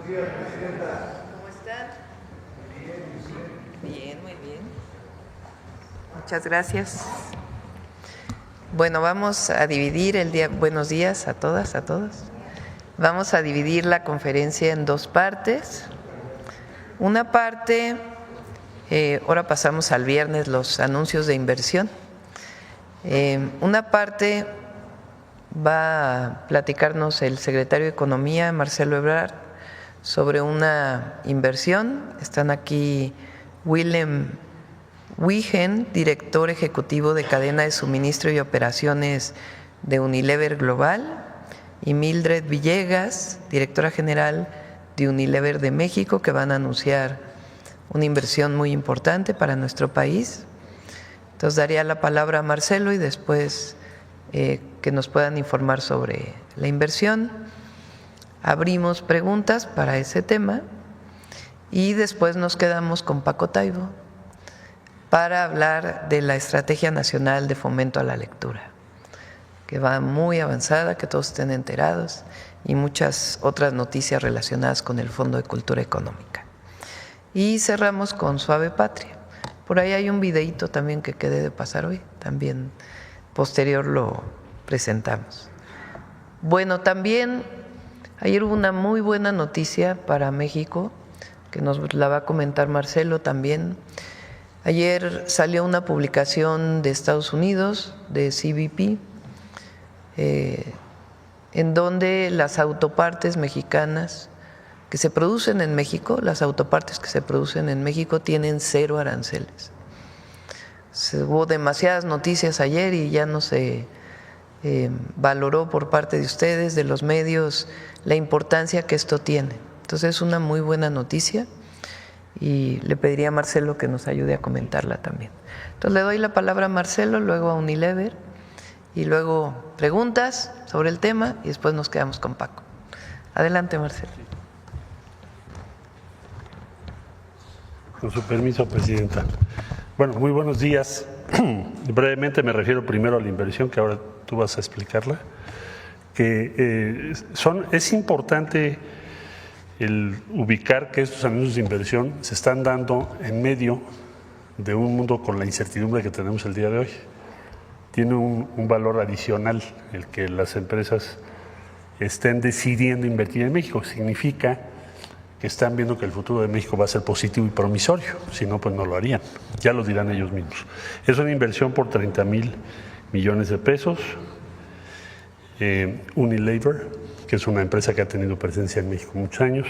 Buenos días, Presidenta. ¿Cómo están? Bien, Muy bien. Muchas gracias. Bueno, vamos a dividir el día. Buenos días a todas, a todos. Vamos a dividir la conferencia en dos partes. Una parte, ahora pasamos al viernes los anuncios de inversión. Una parte va a platicarnos el secretario de Economía, Marcelo Ebrard, sobre una inversión. Están aquí Willem Wigen, director ejecutivo de cadena de suministro y operaciones de Unilever Global, y Mildred Villegas, directora general de Unilever de México, que van a anunciar una inversión muy importante para nuestro país. Entonces daría la palabra a Marcelo y después que nos puedan informar sobre la inversión. Abrimos preguntas para ese tema y después nos quedamos con Paco Taibo para hablar de la Estrategia Nacional de Fomento a la Lectura, que va muy avanzada, que todos estén enterados, y muchas otras noticias relacionadas con el Fondo de Cultura Económica. Y cerramos con Suave Patria. Por ahí hay un videíto también que quedé de pasar hoy, también posterior lo presentamos. Bueno, también ayer hubo una muy buena noticia para México, que nos la va a comentar Marcelo también. Ayer salió una publicación de Estados Unidos, de CBP, en donde las autopartes mexicanas que se producen en México, las autopartes que se producen en México tienen 0 aranceles. Hubo demasiadas noticias ayer y ya no se valoró por parte de ustedes, de los medios, la importancia que esto tiene. Entonces es una muy buena noticia y le pediría a Marcelo que nos ayude a comentarla también. Entonces le doy la palabra a Marcelo, luego a Unilever y luego preguntas sobre el tema y después nos quedamos con Paco. Adelante, Marcelo. Con su permiso, Presidenta. Bueno, muy buenos días. Brevemente me refiero primero a la inversión, que ahora tú vas a explicarla. Es importante el ubicar que estos anuncios de inversión se están dando en medio de un mundo con la incertidumbre que tenemos el día de hoy. Tiene un valor adicional el que las empresas estén decidiendo invertir en México. Significa que están viendo que el futuro de México va a ser positivo y promisorio, si no, pues no lo harían, ya lo dirán ellos mismos. Es una inversión por 30,000 millones de pesos. Unilever, que es una empresa que ha tenido presencia en México muchos años,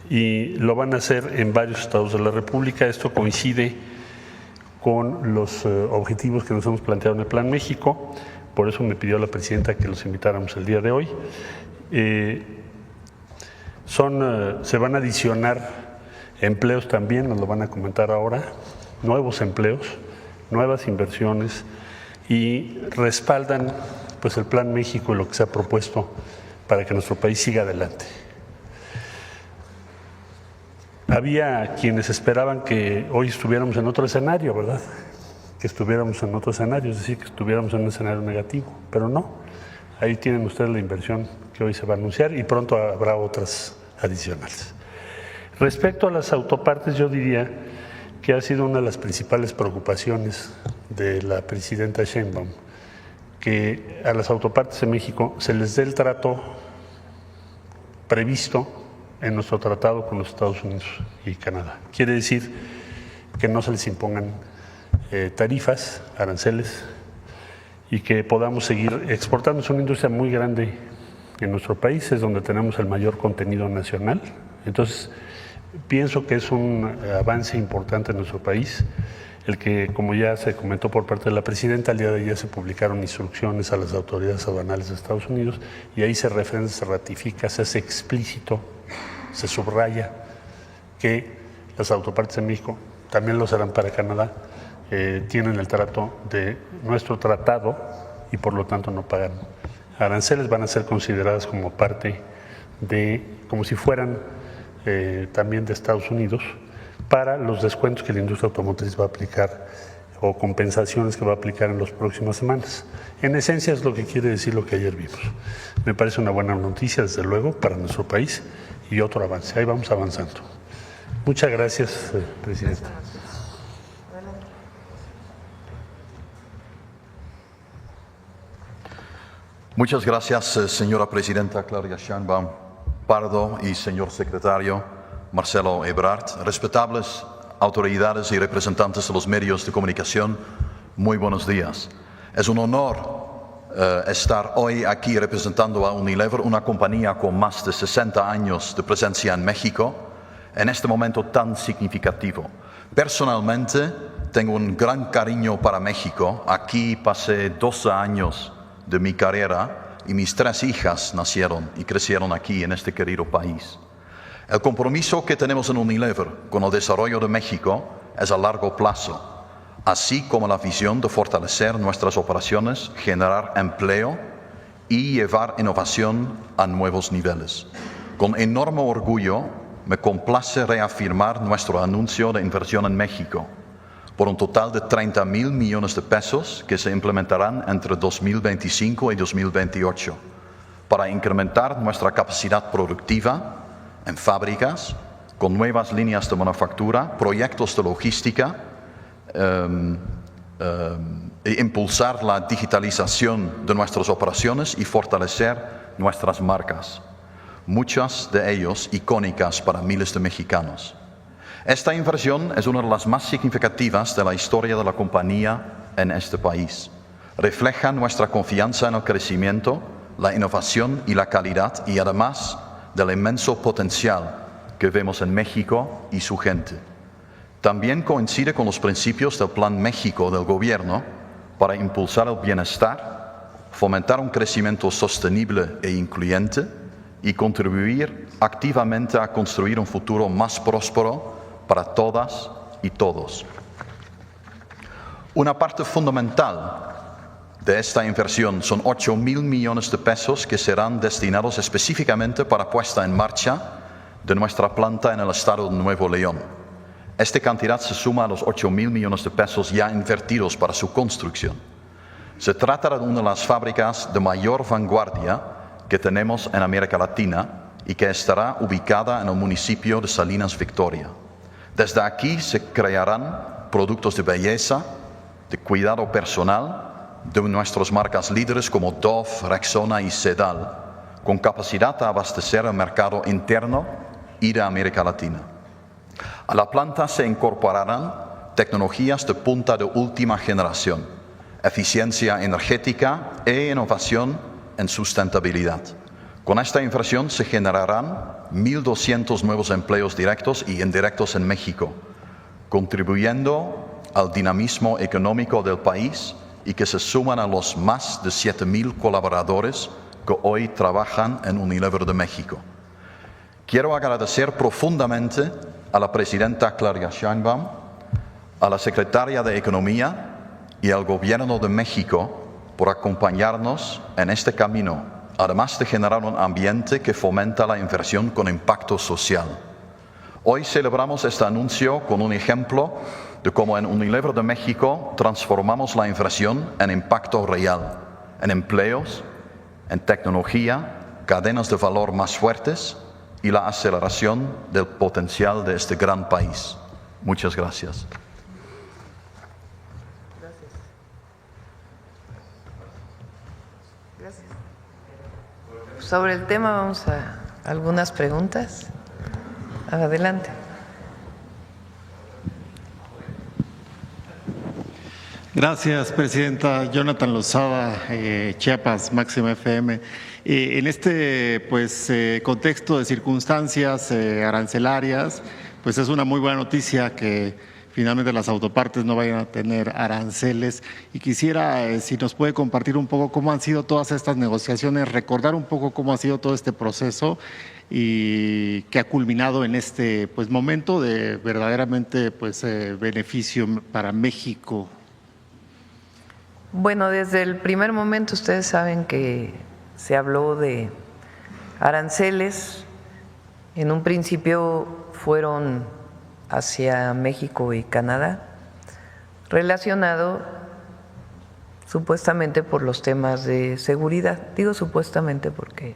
y lo van a hacer en varios estados de la República. Esto coincide con los objetivos que nos hemos planteado en el Plan México, por eso me pidió la Presidenta que los invitáramos el día de hoy. Se van a adicionar empleos también, nos lo van a comentar ahora, nuevos empleos, nuevas inversiones, y respaldan pues el Plan México y lo que se ha propuesto para que nuestro país siga adelante. Había quienes esperaban que hoy estuviéramos en otro escenario, ¿verdad? Que estuviéramos en otro escenario, es decir, que estuviéramos en un escenario negativo, pero no. Ahí tienen ustedes la inversión que hoy se va a anunciar y pronto habrá otras adicionales. Respecto a las autopartes, yo diría que ha sido una de las principales preocupaciones de la Presidenta Sheinbaum que a las autopartes de México se les dé el trato previsto en nuestro tratado con los Estados Unidos y Canadá. Quiere decir que no se les impongan tarifas, aranceles, y que podamos seguir exportando. Es una industria muy grande en nuestro país, es donde tenemos el mayor contenido nacional. Entonces, pienso que es un avance importante en nuestro país, el que, como ya se comentó por parte de la Presidenta, el día de ayer se publicaron instrucciones a las autoridades aduanales de Estados Unidos y ahí se referencia, se ratifica, se hace explícito, se subraya que las autopartes de México, también lo serán para Canadá, tienen el trato de nuestro tratado y por lo tanto no pagan aranceles, van a ser consideradas como parte de, como si fueran también de Estados Unidos, para los descuentos que la industria automotriz va a aplicar o compensaciones que va a aplicar en las próximas semanas. En esencia es lo que quiere decir lo que ayer vimos. Me parece una buena noticia, desde luego, para nuestro país y otro avance. Ahí vamos avanzando. Muchas gracias, presidenta. Muchas gracias, señora presidenta Claudia Sheinbaum Pardo y señor secretario Marcelo Ebrard, respetables autoridades y representantes de los medios de comunicación, muy buenos días. Es un honor estar hoy aquí representando a Unilever, una compañía con más de 60 años de presencia en México, en este momento tan significativo. Personalmente, tengo un gran cariño para México. Aquí pasé 12 años de mi carrera y mis 3 hijas nacieron y crecieron aquí en este querido país. El compromiso que tenemos en Unilever con el desarrollo de México es a largo plazo, así como la visión de fortalecer nuestras operaciones, generar empleo y llevar innovación a nuevos niveles. Con enorme orgullo me complace reafirmar nuestro anuncio de inversión en México por un total de 30.000 millones de pesos que se implementarán entre 2025 y 2028 para incrementar nuestra capacidad productiva en fábricas, con nuevas líneas de manufactura, proyectos de logística, e impulsar la digitalización de nuestras operaciones y fortalecer nuestras marcas, muchas de ellas icónicas para miles de mexicanos. Esta inversión es una de las más significativas de la historia de la compañía en este país. Refleja nuestra confianza en el crecimiento, la innovación y la calidad, y además del inmenso potencial que vemos en México y su gente. También coincide con los principios del Plan México del Gobierno para impulsar el bienestar, fomentar un crecimiento sostenible e incluyente y contribuir activamente a construir un futuro más próspero para todas y todos. Una parte fundamental de esta inversión son 8.000 millones de pesos que serán destinados específicamente para puesta en marcha de nuestra planta en el estado de Nuevo León. Esta cantidad se suma a los 8.000 millones de pesos ya invertidos para su construcción. Se trata de una de las fábricas de mayor vanguardia que tenemos en América Latina y que estará ubicada en el municipio de Salinas Victoria. Desde aquí se crearán productos de belleza, de cuidado personal, de nuestras marcas líderes como Dove, Rexona y Sedal, con capacidad de abastecer el mercado interno y de América Latina. A la planta se incorporarán tecnologías de punta de última generación, eficiencia energética e innovación en sustentabilidad. Con esta inversión se generarán 1.200 nuevos empleos directos y indirectos en México, contribuyendo al dinamismo económico del país y que se suman a los más de 7.000 colaboradores que hoy trabajan en Unilever de México. Quiero agradecer profundamente a la presidenta Claudia Sheinbaum, a la secretaria de Economía y al Gobierno de México por acompañarnos en este camino, además de generar un ambiente que fomenta la inversión con impacto social. Hoy celebramos este anuncio con un ejemplo de cómo en Unilever de México transformamos la inversión en impacto real, en empleos, en tecnología, cadenas de valor más fuertes y la aceleración del potencial de este gran país. Muchas gracias. Sobre el tema vamos a algunas preguntas. Adelante. Gracias, presidenta. Jonathan Lozada, Chiapas, Máxima FM. En este contexto de circunstancias arancelarias, pues es una muy buena noticia que finalmente las autopartes no vayan a tener aranceles. Y quisiera, si nos puede compartir un poco cómo han sido todas estas negociaciones, recordar un poco cómo ha sido todo este proceso y que ha culminado en este momento de verdaderamente beneficio para México. Bueno, desde el primer momento ustedes saben que se habló de aranceles. En un principio fueron hacia México y Canadá, relacionado supuestamente por los temas de seguridad. Digo supuestamente porque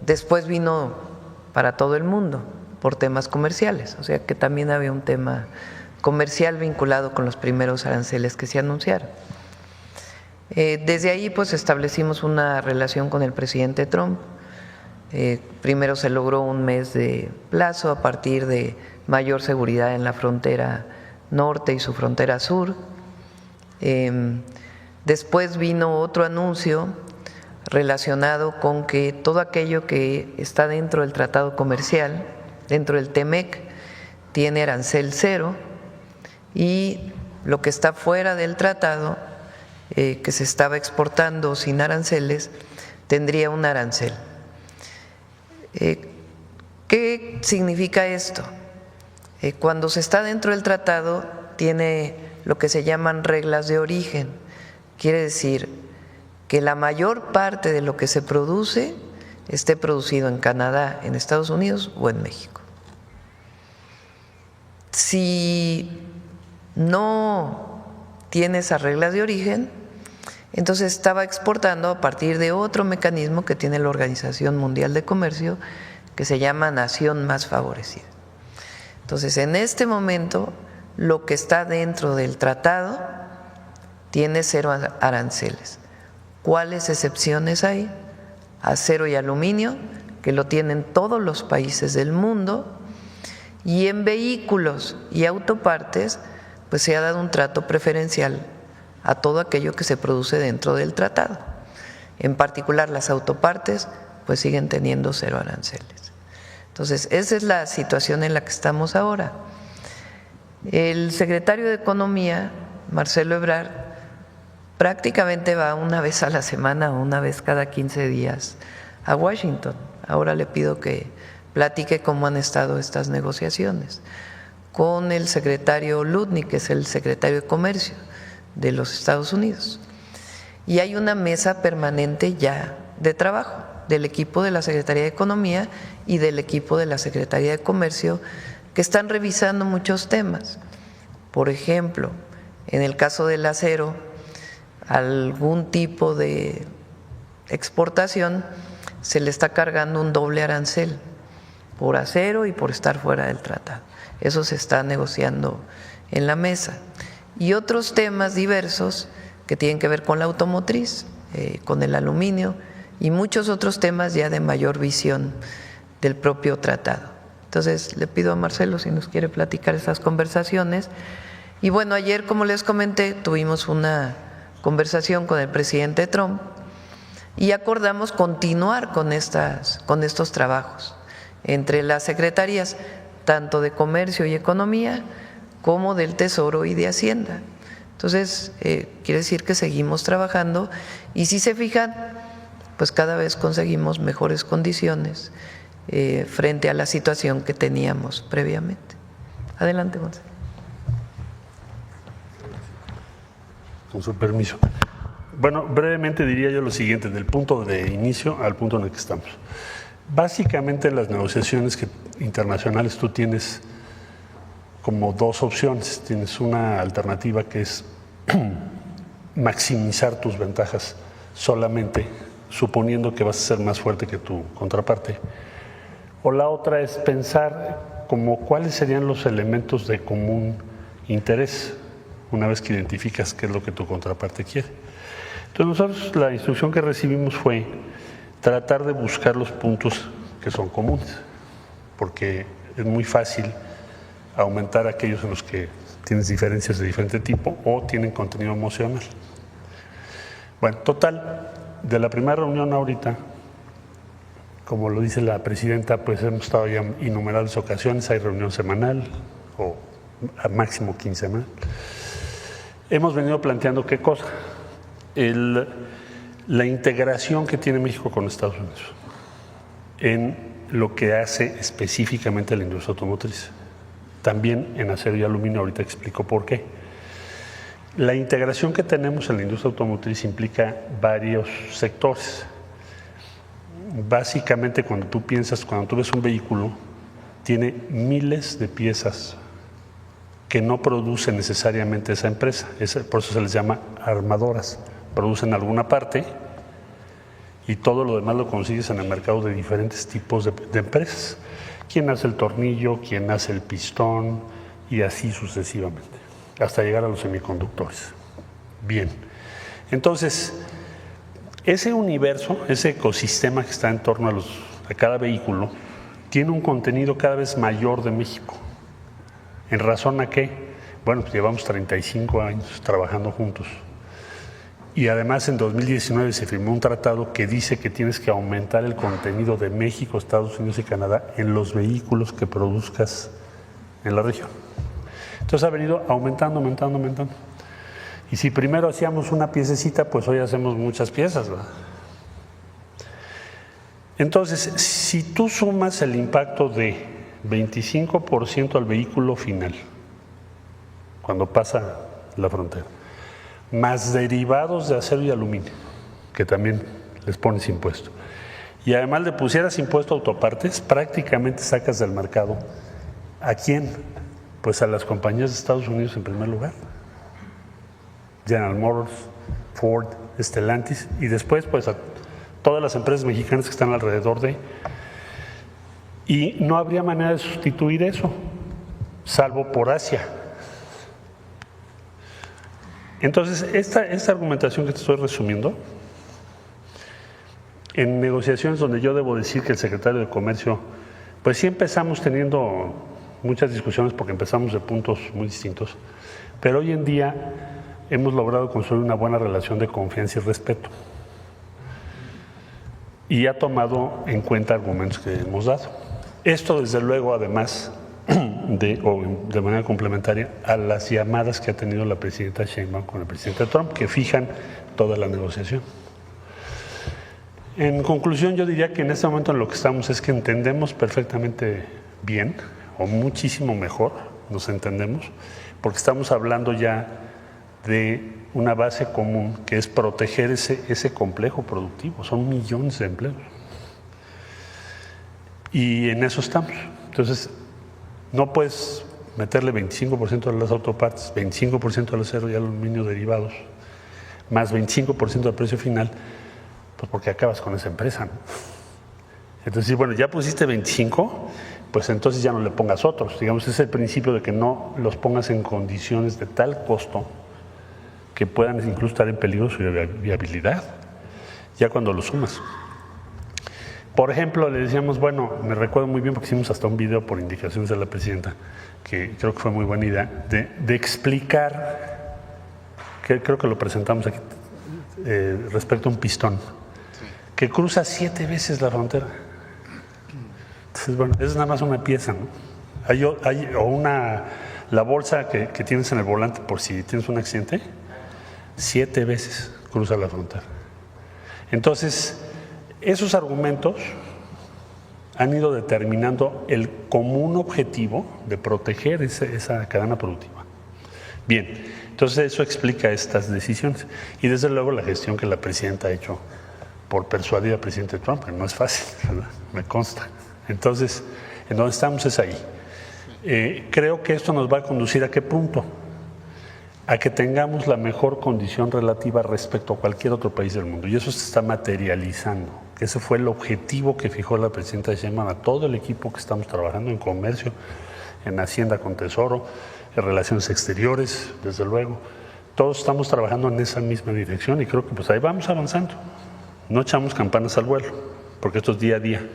después vino para todo el mundo por temas comerciales, o sea que también había un tema comercial vinculado con los primeros aranceles que se anunciaron. Desde ahí pues establecimos una relación con el presidente Trump. Primero se logró un mes de plazo a partir de mayor seguridad en la frontera norte y su frontera sur. Después vino otro anuncio relacionado con que todo aquello que está dentro del tratado comercial, dentro del TEMEC, tiene arancel cero, y lo que está fuera del tratado, que se estaba exportando sin aranceles, tendría un arancel. ¿Qué significa esto? Cuando se está dentro del tratado, tiene lo que se llaman reglas de origen. Quiere decir que la mayor parte de lo que se produce esté producido en Canadá, en Estados Unidos o en México. Si no tiene esas reglas de origen, entonces estaba exportando a partir de otro mecanismo que tiene la Organización Mundial de Comercio, que se llama Nación Más Favorecida. Entonces, en este momento, lo que está dentro del tratado tiene cero aranceles. ¿Cuáles excepciones hay? Acero y aluminio, que lo tienen todos los países del mundo, y en vehículos y autopartes, pues se ha dado un trato preferencial a todo aquello que se produce dentro del tratado. En particular, las autopartes pues siguen teniendo cero aranceles. Entonces, esa es la situación en la que estamos ahora. El secretario de Economía, Marcelo Ebrard, prácticamente va una vez a la semana o una vez cada 15 días a Washington. Ahora le pido que platique cómo han estado estas negociaciones con el secretario Lutnick, que es el secretario de Comercio de los Estados Unidos. Y hay una mesa permanente ya de trabajo del equipo de la Secretaría de Economía y del equipo de la Secretaría de Comercio, que están revisando muchos temas. Por ejemplo, en el caso del acero, algún tipo de exportación se le está cargando un doble arancel por acero y por estar fuera del tratado. Eso se está negociando en la mesa. Y otros temas diversos que tienen que ver con la automotriz, con el aluminio y muchos otros temas ya de mayor visión del propio tratado. Entonces, le pido a Marcelo si nos quiere platicar esas conversaciones. Y bueno, ayer, como les comenté, tuvimos una conversación con el presidente Trump y acordamos continuar con estos trabajos entre las secretarías, tanto de Comercio y Economía, como del Tesoro y de Hacienda. Entonces, quiere decir que seguimos trabajando y si se fijan, pues cada vez conseguimos mejores condiciones frente a la situación que teníamos previamente. Adelante, Gonzalo. Con su permiso. Bueno, brevemente diría yo lo siguiente, del punto de inicio al punto en el que estamos. Básicamente en las negociaciones internacionales tú tienes como dos opciones. Tienes una alternativa que es maximizar tus ventajas solamente, suponiendo que vas a ser más fuerte que tu contraparte. O la otra es pensar como cuáles serían los elementos de común interés, una vez que identificas qué es lo que tu contraparte quiere. Entonces nosotros la instrucción que recibimos fue tratar de buscar los puntos que son comunes, porque es muy fácil aumentar aquellos en los que tienes diferencias de diferente tipo o tienen contenido emocional. Bueno, total, de la primera reunión ahorita, como lo dice la presidenta, pues hemos estado ya en innumerables ocasiones, hay reunión semanal o a máximo quincenal. Hemos venido planteando qué cosa, la integración que tiene México con Estados Unidos en lo que hace específicamente la industria automotriz. También en acero y aluminio, ahorita explico por qué. La integración que tenemos en la industria automotriz implica varios sectores. Básicamente cuando tú ves un vehículo, tiene miles de piezas que no produce necesariamente esa empresa, por eso se les llama armadoras. Producen alguna parte y todo lo demás lo consigues en el mercado de diferentes tipos de empresas. Quién hace el tornillo, quién hace el pistón y así sucesivamente, hasta llegar a los semiconductores. Bien, entonces ese universo, ese ecosistema que está en torno a cada vehículo, tiene un contenido cada vez mayor de México. ¿En razón a qué? Bueno, pues llevamos 35 años trabajando juntos. Y además en 2019 se firmó un tratado que dice que tienes que aumentar el contenido de México, Estados Unidos y Canadá en los vehículos que produzcas en la región. Entonces ha venido aumentando. Y si primero hacíamos una piececita, pues hoy hacemos muchas piezas, ¿verdad? Entonces, si tú sumas el impacto de 25% al vehículo final, cuando pasa la frontera, más derivados de acero y aluminio, que también les pones impuesto, y además le pusieras impuesto a autopartes, prácticamente sacas del mercado ¿a quién? Pues a las compañías de Estados Unidos en primer lugar, General Motors, Ford, Stellantis, y después pues a todas las empresas mexicanas que están alrededor de, y no habría manera de sustituir eso, salvo por Asia. Entonces, esta argumentación que te estoy resumiendo, en negociaciones donde yo debo decir que el secretario de Comercio, pues sí empezamos teniendo muchas discusiones porque empezamos de puntos muy distintos, pero hoy en día hemos logrado construir una buena relación de confianza y respeto. Y ha tomado en cuenta argumentos que hemos dado. Esto, desde luego, además de manera complementaria a las llamadas que ha tenido la presidenta Sheinbaum con el presidente Trump, que fijan toda la negociación. En conclusión, yo diría que en este momento en lo que estamos es que entendemos perfectamente bien, o muchísimo mejor, nos entendemos, porque estamos hablando ya de una base común que es proteger ese complejo productivo. Son millones de empleos. Y en eso estamos. Entonces, no puedes meterle 25% a las autopartes, 25% al acero y al aluminio derivados, más 25% al precio final, pues porque acabas con esa empresa, ¿no? Entonces, bueno, ya pusiste 25, pues entonces ya no le pongas otros. Digamos, ese es el principio de que no los pongas en condiciones de tal costo que puedan incluso estar en peligro su viabilidad, ya cuando lo sumas. Por ejemplo, le decíamos, bueno, me recuerdo muy bien porque hicimos hasta un video por indicaciones de la presidenta, que creo que fue muy buena idea, de explicar, que creo que lo presentamos aquí, respecto a un pistón, que cruza 7 veces la frontera. Entonces, bueno, es nada más una pieza, ¿no? La bolsa que tienes en el volante por si tienes un accidente, 7 veces cruza la frontera. Entonces, esos argumentos han ido determinando el común objetivo de proteger esa cadena productiva. Bien, entonces eso explica estas decisiones. Y desde luego la gestión que la presidenta ha hecho por persuadir al presidente Trump, que no es fácil, ¿verdad? Me consta. Entonces, en donde estamos es ahí. Creo que esto nos va a conducir ¿a qué punto? A que tengamos la mejor condición relativa respecto a cualquier otro país del mundo. Y eso se está materializando. Ese fue el objetivo que fijó la presidenta Sheinbaum a todo el equipo que estamos trabajando en comercio, en Hacienda con Tesoro, en relaciones exteriores, desde luego. Todos estamos trabajando en esa misma dirección y creo que pues ahí vamos avanzando. No echamos campanas al vuelo, porque esto es día a día,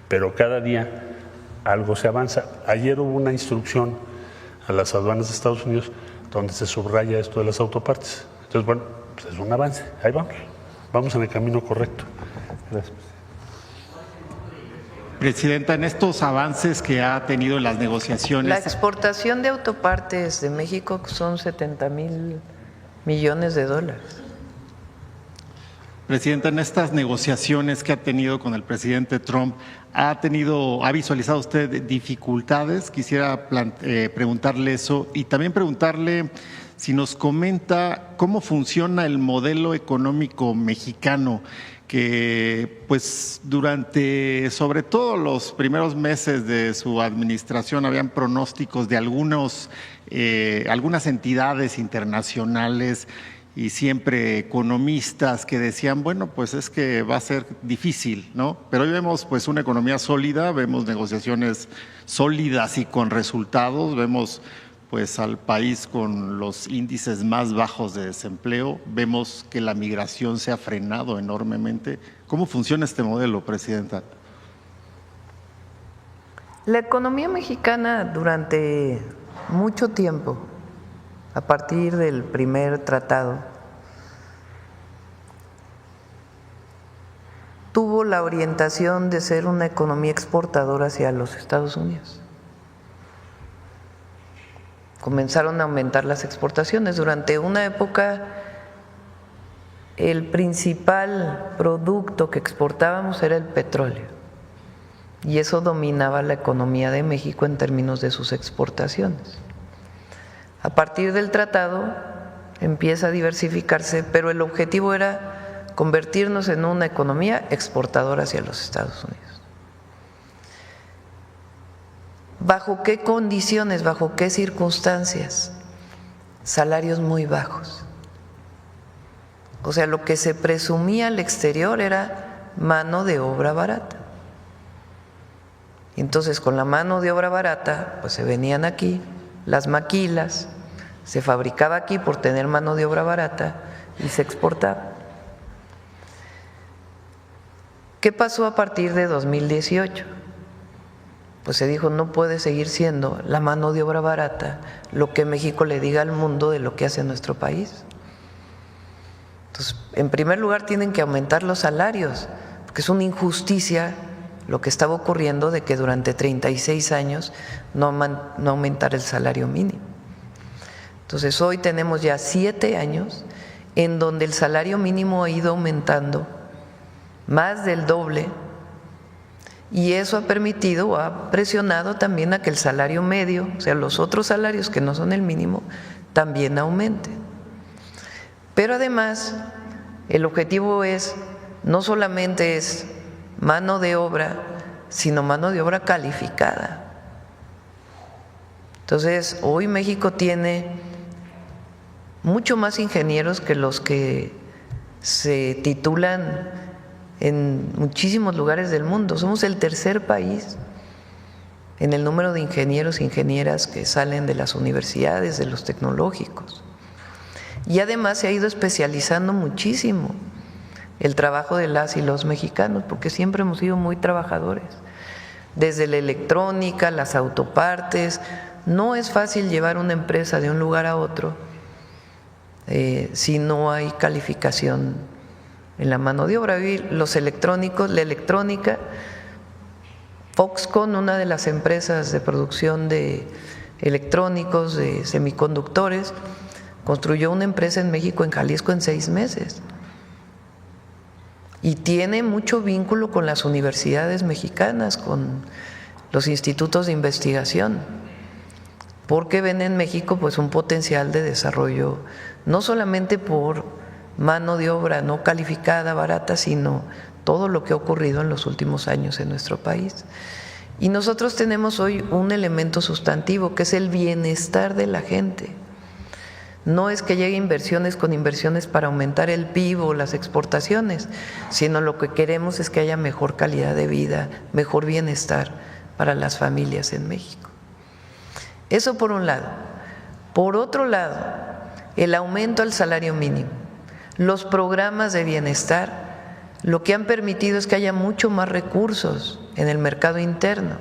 pero cada día algo se avanza. Ayer hubo una instrucción a las aduanas de Estados Unidos donde se subraya esto de las autopartes. Entonces, bueno, pues es un avance, ahí vamos en el camino correcto. Gracias. Presidenta, en estos avances que ha tenido en las negociaciones… La exportación de autopartes de México son 70,000 millones de dólares. Presidenta, en estas negociaciones que ha tenido con el presidente Trump, ¿ha visualizado usted dificultades? Quisiera preguntarle eso y también preguntarle si nos comenta cómo funciona el modelo económico mexicano, que pues durante sobre todo los primeros meses de su administración habían pronósticos de algunas entidades internacionales y siempre economistas que decían, bueno, pues es que va a ser difícil, ¿no? Pero hoy vemos pues una economía sólida, vemos negociaciones sólidas y con resultados, vemos pues al país con los índices más bajos de desempleo, vemos que la migración se ha frenado enormemente. ¿Cómo funciona este modelo, Presidenta? La economía mexicana durante mucho tiempo, a partir del primer tratado, tuvo la orientación de ser una economía exportadora hacia los Estados Unidos. Comenzaron a aumentar las exportaciones. Durante una época, el principal producto que exportábamos era el petróleo, y eso dominaba la economía de México en términos de sus exportaciones. A partir del tratado empieza a diversificarse, pero el objetivo era convertirnos en una economía exportadora hacia los Estados Unidos. ¿Bajo qué condiciones, bajo qué circunstancias? Salarios muy bajos. O sea, lo que se presumía al exterior era mano de obra barata. Entonces, con la mano de obra barata, pues se venían aquí las maquilas, se fabricaba aquí por tener mano de obra barata y se exportaba. ¿Qué pasó a partir de 2018? Pues se dijo, no puede seguir siendo la mano de obra barata lo que México le diga al mundo de lo que hace nuestro país. Entonces, en primer lugar, tienen que aumentar los salarios, porque es una injusticia lo que estaba ocurriendo de que durante 36 años no aumentara el salario mínimo. Entonces, hoy tenemos ya 7 años en donde el salario mínimo ha ido aumentando más del doble, y eso ha permitido o ha presionado también a que el salario medio, o sea, los otros salarios que no son el mínimo, también aumenten. Pero además, el objetivo es, no solamente es mano de obra, sino mano de obra calificada. Entonces, hoy México tiene mucho más ingenieros que los que se titulan en muchísimos lugares del mundo. Somos el tercer país en el número de ingenieros e ingenieras que salen de las universidades, de los tecnológicos. Y además se ha ido especializando muchísimo el trabajo de las y los mexicanos, porque siempre hemos sido muy trabajadores. Desde la electrónica, las autopartes, no es fácil llevar una empresa de un lugar a otro si no hay calificación en la mano de obra. Los electrónicos, la electrónica, Foxconn, una de las empresas de producción de electrónicos, de semiconductores, construyó una empresa en México, en Jalisco, en 6 meses. Y tiene mucho vínculo con las universidades mexicanas, con los institutos de investigación, porque ven en México pues un potencial de desarrollo, no solamente por mano de obra no calificada, barata, sino todo lo que ha ocurrido en los últimos años en nuestro país. Y nosotros tenemos hoy un elemento sustantivo, que es el bienestar de la gente. No es que llegue inversiones con inversiones para aumentar el PIB o las exportaciones, sino lo que queremos es que haya mejor calidad de vida, mejor bienestar para las familias en México. Eso por un lado. Por otro lado, el aumento al salario mínimo. Los programas de bienestar lo que han permitido es que haya mucho más recursos en el mercado interno.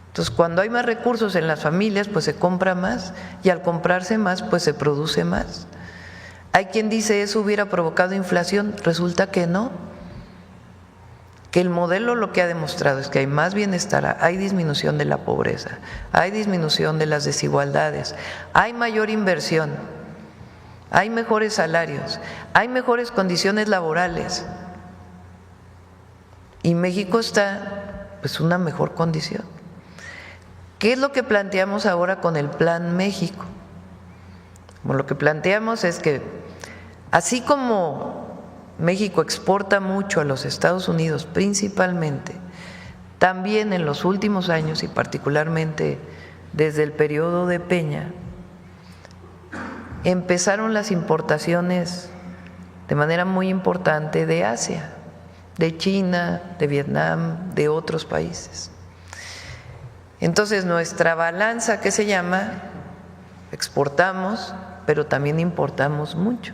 Entonces, cuando hay más recursos en las familias, pues se compra más, y al comprarse más, pues se produce más. Hay quien dice eso hubiera provocado inflación, resulta que no, que el modelo lo que ha demostrado es que hay más bienestar, hay disminución de la pobreza, hay disminución de las desigualdades, hay mayor inversión, hay mejores salarios, hay mejores condiciones laborales, y México está pues una mejor condición. ¿Qué es lo que planteamos ahora con el Plan México? Bueno, lo que planteamos es que así como México exporta mucho a los Estados Unidos principalmente, también en los últimos años y particularmente desde el periodo de Peña, empezaron las importaciones de manera muy importante de Asia, de China, de Vietnam, de otros países. Entonces, nuestra balanza, ¿qué se llama? Exportamos, pero también importamos mucho.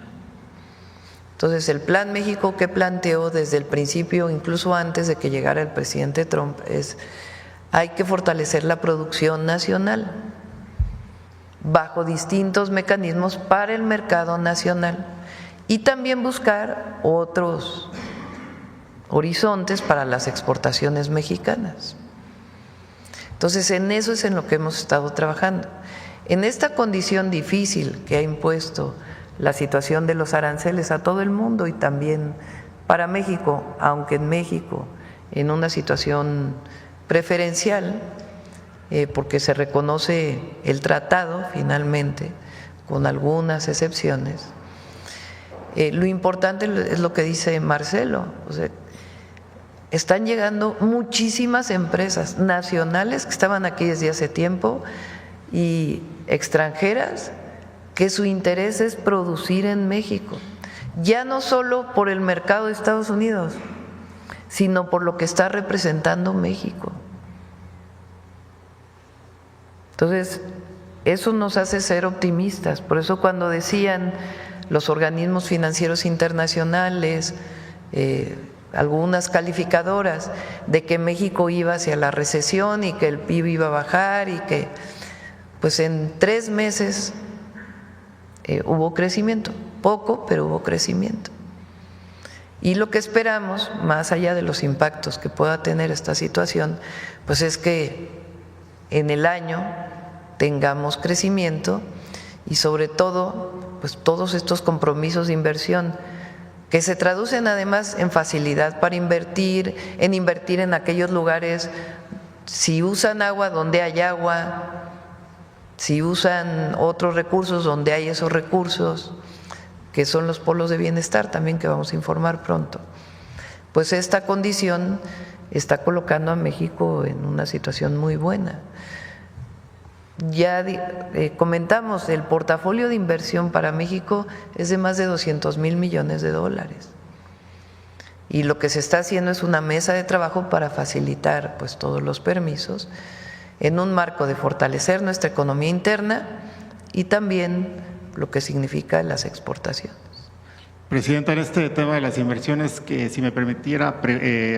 Entonces, el Plan México que planteó desde el principio, incluso antes de que llegara el presidente Trump, es: hay que fortalecer la producción nacional bajo distintos mecanismos para el mercado nacional y también buscar otros horizontes para las exportaciones mexicanas. Entonces, en eso es en lo que hemos estado trabajando. En esta condición difícil que ha impuesto la situación de los aranceles a todo el mundo y también para México, aunque en México en una situación preferencial, porque se reconoce el tratado finalmente, con algunas excepciones. Lo importante es lo que dice Marcelo, o sea, están llegando muchísimas empresas nacionales que estaban aquí desde hace tiempo y extranjeras que su interés es producir en México, ya no solo por el mercado de Estados Unidos, sino por lo que está representando México. Entonces, eso nos hace ser optimistas. Por eso cuando decían los organismos financieros internacionales, algunas calificadoras, de que México iba hacia la recesión y que el PIB iba a bajar y que pues en 3 meses hubo crecimiento, poco, pero hubo crecimiento. Y lo que esperamos, más allá de los impactos que pueda tener esta situación, pues es que en el año tengamos crecimiento y sobre todo, pues todos estos compromisos de inversión que se traducen además en facilidad para invertir en aquellos lugares, si usan agua donde hay agua, si usan otros recursos donde hay esos recursos, que son los polos de bienestar también que vamos a informar pronto. Pues esta condición está colocando a México en una situación muy buena. Ya comentamos, el portafolio de inversión para México es de más de 200,000 millones de dólares. Y lo que se está haciendo es una mesa de trabajo para facilitar pues todos los permisos en un marco de fortalecer nuestra economía interna y también lo que significa las exportaciones. Presidenta, en este tema de las inversiones, que si me permitiera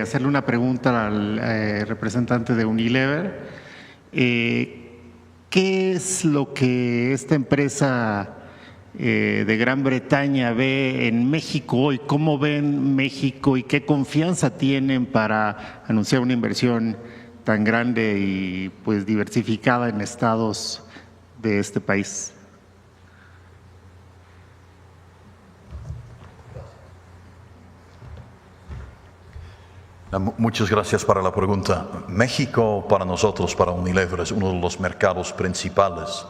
hacerle una pregunta al representante de Unilever, ¿qué es lo que esta empresa de Gran Bretaña ve en México hoy? ¿Cómo ven México y qué confianza tienen para anunciar una inversión tan grande y pues diversificada en estados de este país? Muchas gracias para la pregunta. México para nosotros, para Unilever, es uno de los mercados principales,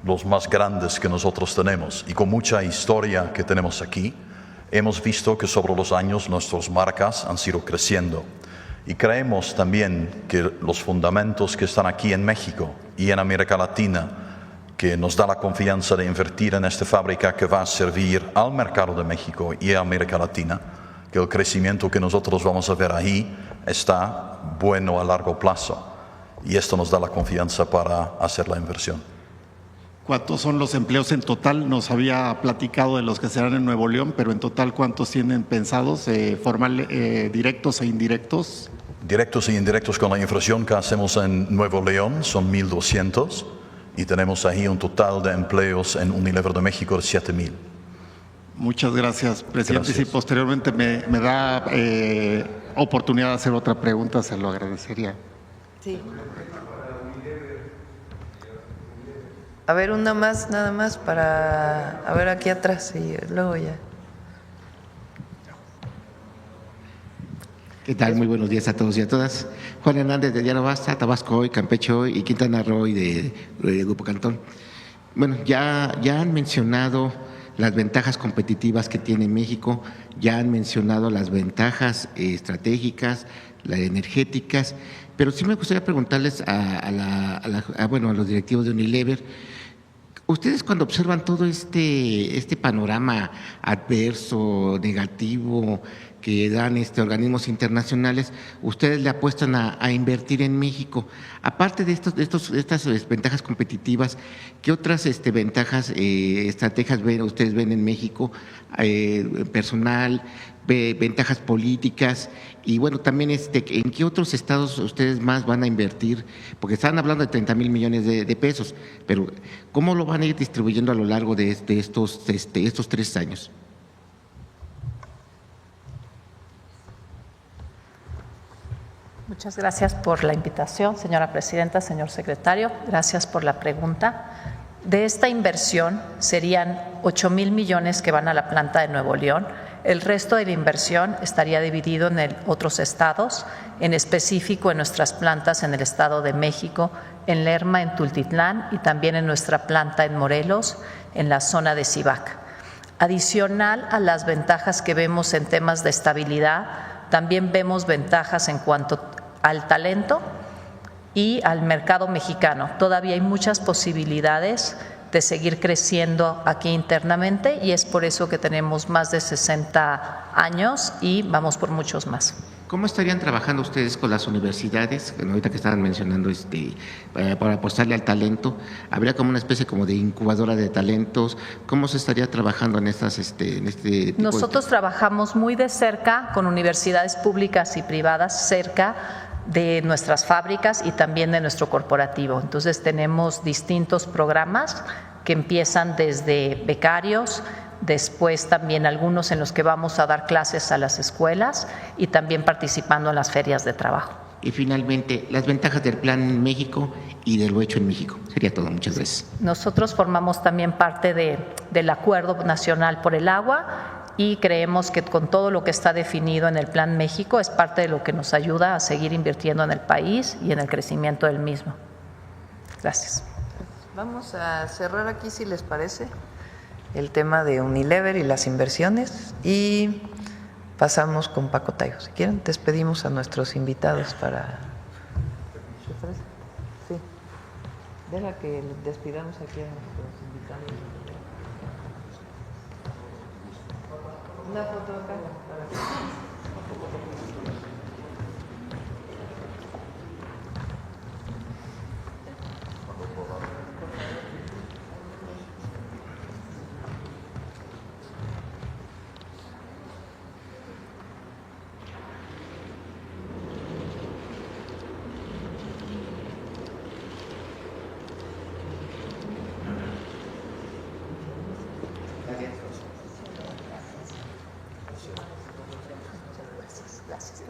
los más grandes que nosotros tenemos y con mucha historia que tenemos aquí. Hemos visto que sobre los años nuestras marcas han ido creciendo y creemos también que los fundamentos que están aquí en México y en América Latina, que nos da la confianza de invertir en esta fábrica que va a servir al mercado de México y a América Latina, que el crecimiento que nosotros vamos a ver ahí está bueno a largo plazo y esto nos da la confianza para hacer la inversión. ¿Cuántos son los empleos en total? Nos había platicado de los que serán en Nuevo León, pero en total, ¿cuántos tienen pensados, directos e indirectos? Directos e indirectos con la inversión que hacemos en Nuevo León son 1,200 y tenemos ahí un total de empleos en Unilever de México de 7,000. Muchas gracias, presidente. Gracias. Si posteriormente me da oportunidad de hacer otra pregunta, se lo agradecería. Sí. A ver, una más, nada más, para, a ver aquí atrás y luego ya. ¿Qué tal? Muy buenos días a todos y a todas. Juan Hernández de Diario Basta, Tabasco Hoy, Campeche Hoy y Quintana Roo de Grupo Cantón. Bueno, ya han mencionado las ventajas competitivas que tiene México, ya han mencionado las ventajas estratégicas, las energéticas, pero sí me gustaría preguntarles a los directivos de Unilever, Ustedes cuando observan todo este panorama adverso, negativo que dan organismos internacionales, ustedes le apuestan a invertir en México. Aparte de estas ventajas competitivas, ¿qué otras ventajas, estrategias ustedes ven en México? Personal, ventajas políticas y bueno, también ¿en qué otros estados ustedes más van a invertir? Porque están hablando de 30,000 millones de pesos, pero ¿cómo lo van a ir distribuyendo a lo largo de estos 3 años? Muchas gracias por la invitación, señora presidenta, señor secretario. Gracias por la pregunta. De esta inversión serían 8,000 millones que van a la planta de Nuevo León. El resto de la inversión estaría dividido en otros estados, en específico en nuestras plantas en el Estado de México, en Lerma, en Tultitlán y también en nuestra planta en Morelos, en la zona de Cibac. Adicional a las ventajas que vemos en temas de estabilidad, también vemos ventajas en cuanto al talento y al mercado mexicano. Todavía hay muchas posibilidades de seguir creciendo aquí internamente y es por eso que tenemos más de 60 años y vamos por muchos más. ¿Cómo estarían trabajando ustedes con las universidades? Ahorita que estaban mencionando para apostarle al talento, ¿habría como una especie como de incubadora de talentos? ¿Cómo se estaría trabajando en este tipo Nosotros trabajamos muy de cerca con universidades públicas y privadas cerca de nuestras fábricas y también de nuestro corporativo. Entonces tenemos distintos programas que empiezan desde becarios, después también algunos en los que vamos a dar clases a las escuelas y también participando en las ferias de trabajo. Y finalmente, las ventajas del Plan México y de lo hecho en México. Sería todo. Muchas gracias. Nosotros formamos también parte del Acuerdo Nacional por el Agua y creemos que con todo lo que está definido en el Plan México es parte de lo que nos ayuda a seguir invirtiendo en el país y en el crecimiento del mismo. Gracias. Vamos a cerrar aquí, si les parece, el tema de Unilever y las inversiones y pasamos con Paco Taibo. Si quieren, despedimos a nuestros invitados para… ¿Se parece? Sí. Deja que despidamos aquí a nuestros invitados. Una foto acá para… Gracias.